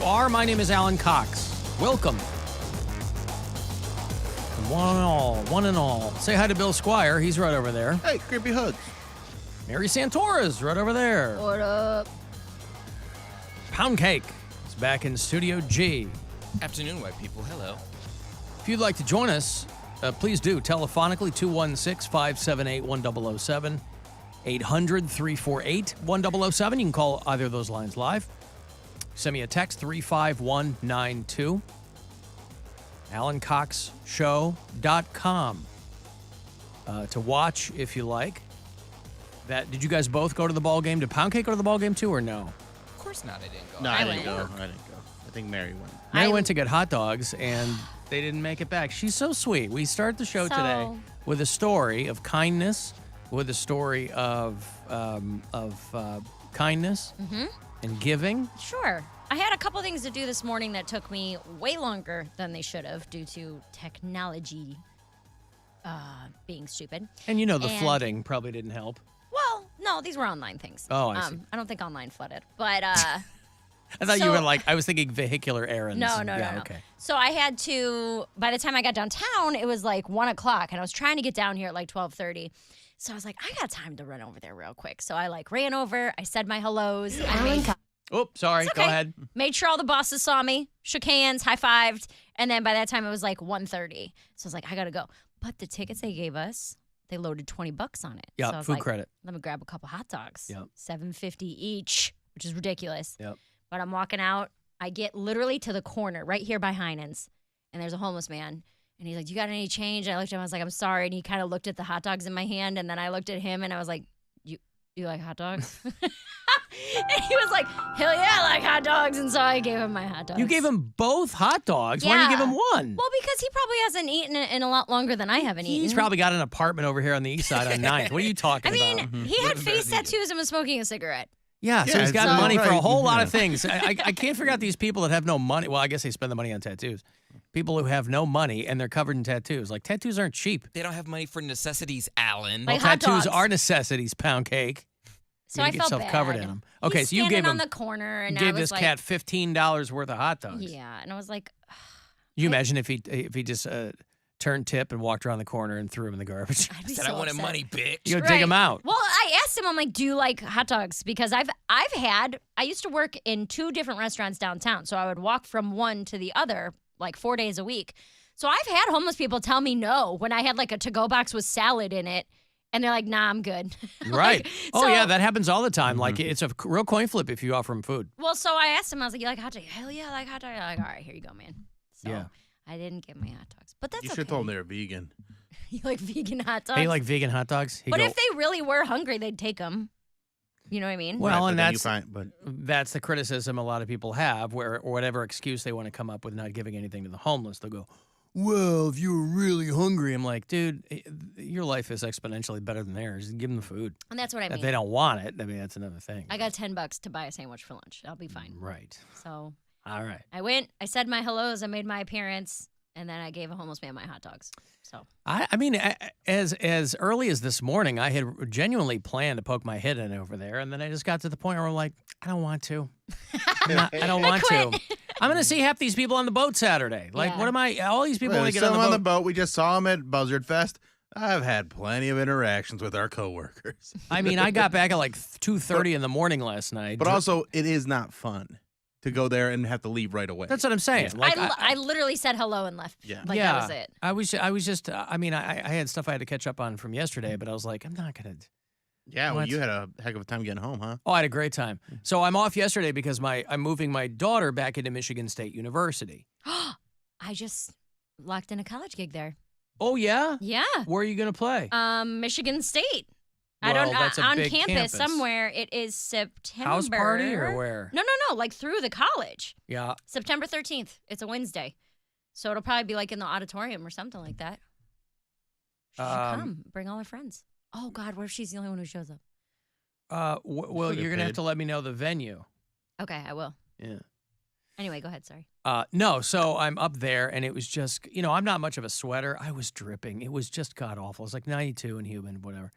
are. My name is Alan Cox. Welcome. One and all. Say hi to Bill Squire. He's right over there. Hey, creepy hoods. Mary Santora's right over there. What up? Poundcake is back in Studio G. Afternoon, white people. Hello. If you'd like to join us, please do. Telephonically, 216-578-1007, 800-348-1007. You can call either of those lines live. Send me a text, 35192. AlanCoxShow.com to watch if you like. Did you guys both go to the ball game? Did Poundcake go to the ball game too, or no? Of course not. I didn't go. No, I I didn't went. go. I think Mary went. Mary went to get hot dogs, and they didn't make it back. She's so sweet. We start the show today with a story of kindness, with a story of kindness and giving. Sure. I had a couple things to do this morning that took me way longer than they should have due to technology being stupid. And you know, the flooding probably didn't help. Well, no, these were online things. Oh, I see. I don't think online flooded, but I thought you were like, I was thinking vehicular errands. No. Okay. So I had to, by the time I got downtown, it was like 1 o'clock, and I was trying to get down here at like 12:30. So I was like, I got time to run over there real quick. So I like ran over, I said my hellos. Oh, sorry. It's okay. Go ahead. Made sure all the bosses saw me, shook hands, high-fived, and then by that time it was like 1:30. So I was like, I gotta go. But the tickets they gave us, they loaded $20 on it. Yeah, so I was food like, credit. Let me grab a couple hot dogs. Yep. $7.50 each, which is ridiculous. Yep. But I'm walking out. I get literally to the corner right here by Heinen's, and there's a homeless man. And he's like, "You got any change?" And I looked at him. I was like, "I'm sorry." And he kind of looked at the hot dogs in my hand, and then I looked at him, and I was like, "You like hot dogs?" And he was like, "Hell yeah, I like hot dogs." And so I gave him my hot dogs. You gave him both hot dogs. Why didn't you give him one? Well, because he probably hasn't eaten it in a lot longer than I haven't eaten. He's probably got an apartment over here on the east side on 9th. What are you talking I mean, about? he had face tattoos and was smoking a cigarette. Yeah, so Yeah, he's got so- money for a right, whole lot of yeah. things. I can't figure out these people that have no money. Well, I guess they spend the money on tattoos. People who have no money and they're covered in tattoos. Like, tattoos aren't cheap. They don't have money for necessities, Alan. Like Well, hot tattoos dogs. are necessities, Poundcake. So You I get felt yourself bad. covered in them. Okay, He's so you standing gave on him the corner, and gave I was this like, cat $15 worth of hot dogs. yeah, and I was like, You imagine if he just turned tip and walked around the corner and threw him in the garbage. I'd be Said so I wanted upset. money, bitch. You go dig him out. Well, I asked him, I'm like, "Do you like hot dogs?" Because I used to work in 2 different restaurants downtown, so I would walk from one to the other like 4 days a week. So I've had homeless people tell me no when I had like a to-go box with salad in it, and they're like, "Nah, I'm good." Right. Oh, so- yeah, that happens all the time. Like, it's a real coin flip if you offer him food. Well, so I asked him, I was like, "You like hot dogs?" "Hell yeah, I like hot dogs." I'm like, "All right, here you go, man." So Yeah. I didn't get my hot dogs, but that's You okay. should have told them they were vegan. You like vegan hot dogs? Hey, you like vegan hot dogs? He'd but go, if they really were hungry, they'd take them. You know what I mean? Well, Right, and but then you that's find, that's the criticism a lot of people have, where or whatever excuse they want to come up with not giving anything to the homeless, they'll go, "Well, if you were really hungry," I'm like, dude, your life is exponentially better than theirs. Give them the food. And that's what I If mean. they don't want it, I mean, that's another thing. I got $10 to buy a sandwich for lunch. I'll be fine. Right. So All right. I went, I said my hellos, I made my appearance, and then I gave a homeless man my hot dogs. So I mean, as early as this morning, I had genuinely planned to poke my head in over there, and then I just got to the point where I'm like, I don't want to. I don't want to. I'm going to see half these people on the boat Saturday. Like, Yeah. what am I? All these people well, want to get on some the boat. We just saw them at Buzzard Fest. I've had plenty of interactions with our coworkers. I mean, I got back at like 2:30 in the morning last night. But also, it is not fun to go there and have to leave right away. That's what I'm saying. Like, I literally said hello and left. Yeah. Like that was it. I was just. I mean, I had stuff I had to catch up on from yesterday, but I was like, I'm not gonna. Yeah, well, What? you had a heck of a time getting home, huh? Oh, I had a great time. So I'm off yesterday because I'm moving my daughter back into Michigan State University. I just locked in a college gig there. Oh yeah. Yeah. Where are you gonna play? Michigan State. I Well, don't know. that's a On big campus campus. somewhere. It is September. House party or where? No. Like through the college. Yeah. September 13th. It's a Wednesday. So it'll probably be like in the auditorium or something like that. She should come. Bring all her friends. Oh, God. What if she's the only one who shows up? Well, Should've you're gonna have paid. to let me know the venue. Okay, I will. Yeah. Anyway, go ahead. Sorry. No, so I'm up there, and it was just, I'm not much of a sweater. I was dripping. It was just god awful. It was like 92 and humid, whatever.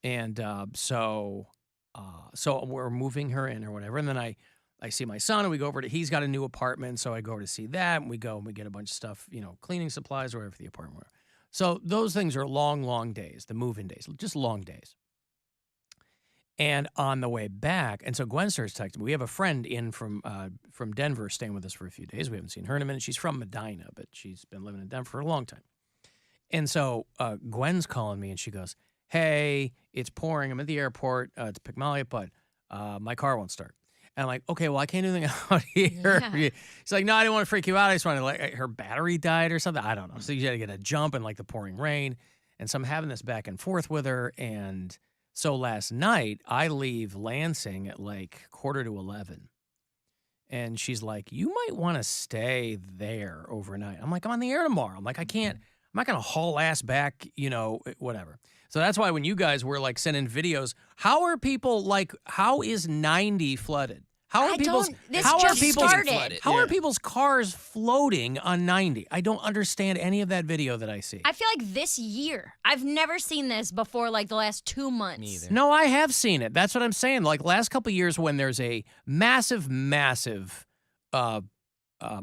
And so we're moving her in or whatever, and then I I see my son, and we go over to. He's got a new apartment, so I go over to see that, and we go and we get a bunch of stuff, cleaning supplies or whatever for the apartment. So those things are long, long days. The move-in days, just long days. And on the way back, and so Gwen starts texting me. We have a friend in from Denver staying with us for a few days. We haven't seen her in a minute. She's from Medina, but she's been living in Denver for a long time. And so Gwen's calling me, and she goes, "Hey, it's pouring. I'm at the airport to pick Molly up, but my car won't start." And I'm like, "Okay, well, I can't do anything out here." Yeah. She's like, "No, I didn't want to freak you out. I just wanted to, like, her battery died or something. I don't know." So you got to get a jump in, like, the pouring rain. And so I'm having this back and forth with her, and so last night, I leave Lansing at like 11:45. And she's like, "You might want to stay there overnight." I'm like, "I'm on the air tomorrow." I'm like, I'm not going to haul ass back, whatever. So that's why when you guys were like sending videos, how is 90 flooded? How are people's cars floating on 90? I don't understand any of that video that I see. I feel like this year, I've never seen this before, like the last 2 months. Me either. No, I have seen it. That's what I'm saying. Like last couple of years when there's a massive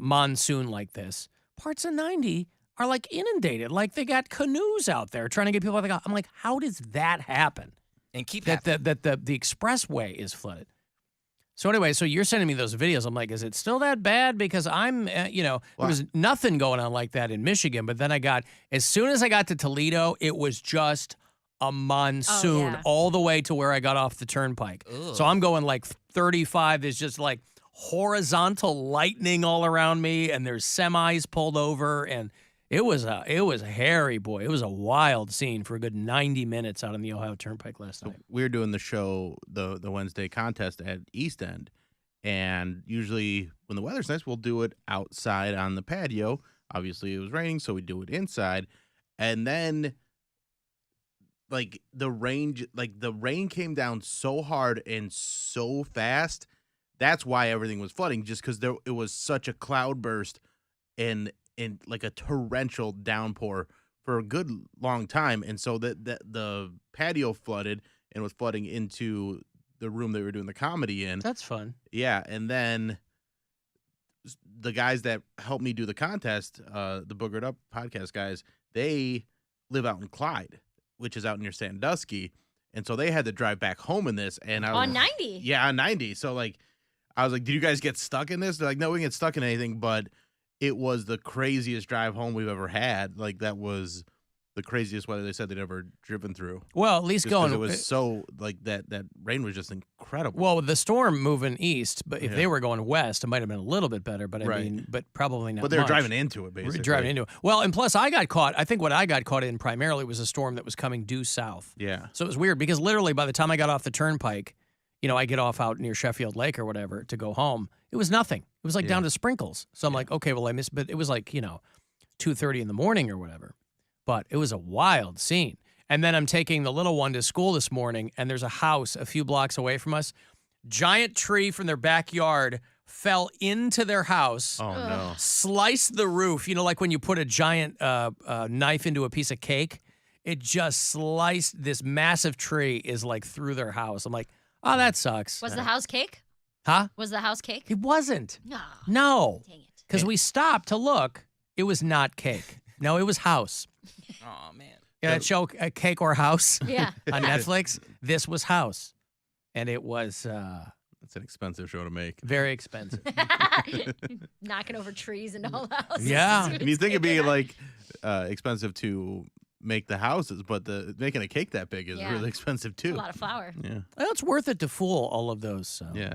monsoon like this, parts of 90 are like inundated. Like they got canoes out there trying to get people out of the car. I'm like, how does that happen? And keep That happening. the expressway is flooded. So anyway, so you're sending me those videos. I'm like, is it still that bad? Because I'm, there was nothing going on like that in Michigan. But then as soon as I got to Toledo, it was just a monsoon all the way to where I got off the turnpike. Ugh. So I'm going like 35. There's just like horizontal lightning all around me, and there's semis pulled over, and it was a hairy, boy. It was a wild scene for a good 90 minutes out on the Ohio Turnpike last night. We were doing the show, the Wednesday contest at East End, and usually when the weather's nice, we'll do it outside on the patio. Obviously, it was raining, so we do it inside, and then the rain came down so hard and so fast. That's why everything was flooding, just because it was such a cloudburst and like a torrential downpour for a good long time, and so the patio flooded and was flooding into the room that we were doing the comedy in. That's fun. Yeah, and then the guys that helped me do the contest, the Boogered Up podcast guys, they live out in Clyde, which is out near Sandusky, and so they had to drive back home in this. And I was, On 90? Yeah, on 90. So I was like, "Did you guys get stuck in this?" They're like, "No, we didn't get stuck in anything, but it was the craziest drive home we've ever had." Like, that was the craziest weather they said they'd ever driven through. Well, at least Just 'cause going. it was so, that rain was just incredible. Well, with the storm moving east, but if Yeah. they were going west, it might have been a little bit better. But Right. but probably not. But they were much. driving into it, basically. Driving into it. Well, and plus I got caught. I think what I got caught in primarily was a storm that was coming due south. Yeah. So it was weird because literally by the time I got off the turnpike, I get off out near Sheffield Lake or whatever to go home. It was nothing. It was like down to sprinkles. So I'm like, okay, well I missed, but it was like 2:30 in the morning or whatever. But it was a wild scene. And then I'm taking the little one to school this morning, and there's a house a few blocks away from us. Giant tree from their backyard fell into their house. Oh, no. Sliced the roof. Like when you put a giant knife into a piece of cake, it just sliced. This massive tree is like through their house. I'm like, oh, that sucks. Was the house cake? Huh? Was the house cake? It wasn't. No. No. Dang it. Because we stopped to look. It was not cake. No, it was house. Oh man. Yeah, that show, Cake or House, Yeah. on Netflix. This was House. And it was It's an expensive show to make. very expensive. Knocking over trees and all houses. Yeah. And you think it'd be expensive to make the houses, but making a cake that big is Yeah. really expensive A too. lot of flour. Yeah. Well, it's worth it to fool all of those Yeah.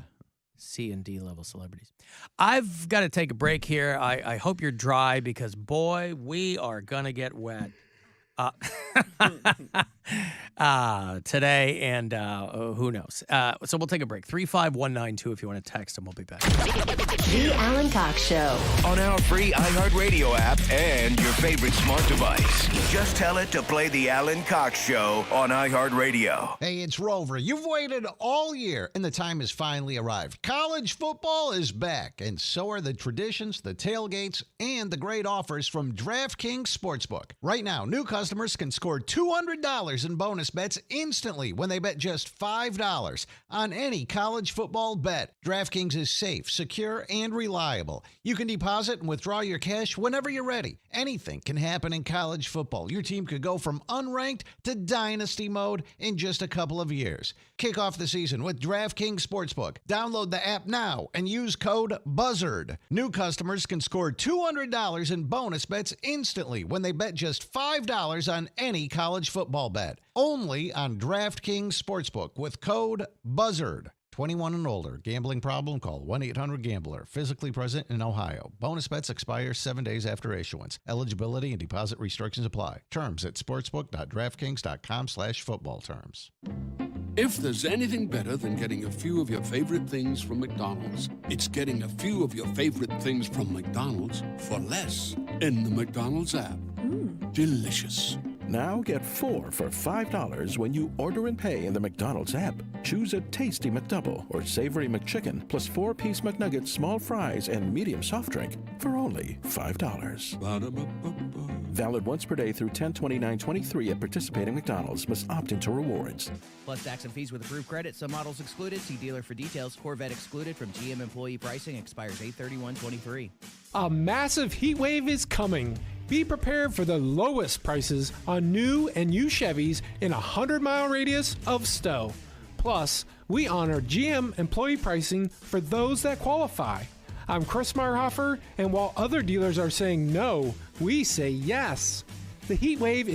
C and D level celebrities. I've got to take a break here. I hope you're dry because, boy, we are going to get wet. Today and who knows. So we'll take a break. 35192 if you want to text, and we'll be back. The Alan Cox Show. On our free iHeartRadio app and your favorite smart device. Just tell it to play the Alan Cox Show on iHeartRadio. Hey, it's Rover. You've waited all year, and the time has finally arrived. College football is back, and so are the traditions, the tailgates, and the great offers from DraftKings Sportsbook. Right now, new customers can score $200 $200 in bonus bets instantly when they bet just $5 on any college football bet. DraftKings is safe, secure, and reliable. You can deposit and withdraw your cash whenever you're ready. Anything can happen in college football. Your team could go from unranked to dynasty mode in just a couple of years. Kick off the season with DraftKings Sportsbook. Download the app now and use code BUZZARD. New customers can score $200 in bonus bets instantly when they bet just $5 on any college football bet. Only on DraftKings Sportsbook with code BUZZARD. 21 and older. Gambling problem? Call 1-800-GAMBLER. Physically present in Ohio. Bonus bets expire 7 days after issuance. Eligibility and deposit restrictions apply. Terms at sportsbook.draftkings.com/football terms. If there's anything better than getting a few of your favorite things from McDonald's, it's getting a few of your favorite things from McDonald's for less in the McDonald's app. Delicious. Now get 4 for $5 when you order and pay in the McDonald's app. Choose a tasty McDouble or savory McChicken plus 4-piece McNuggets, small fries, and medium soft drink for only $5. Ba-da-ba-ba-ba. Valid once per day through 10/29/23 at participating McDonald's. Must opt into rewards. Plus tax and fees with approved credit. Some models excluded. See dealer for details. Corvette excluded from GM employee pricing. Expires 8/31/23. A massive heat wave is coming. Be prepared for the lowest prices on new and used Chevys in a 100-mile radius of Stowe. Plus, we honor GM employee pricing for those that qualify. I'm Chris Meyerhofer, and while other dealers are saying no, we say yes. The heat wave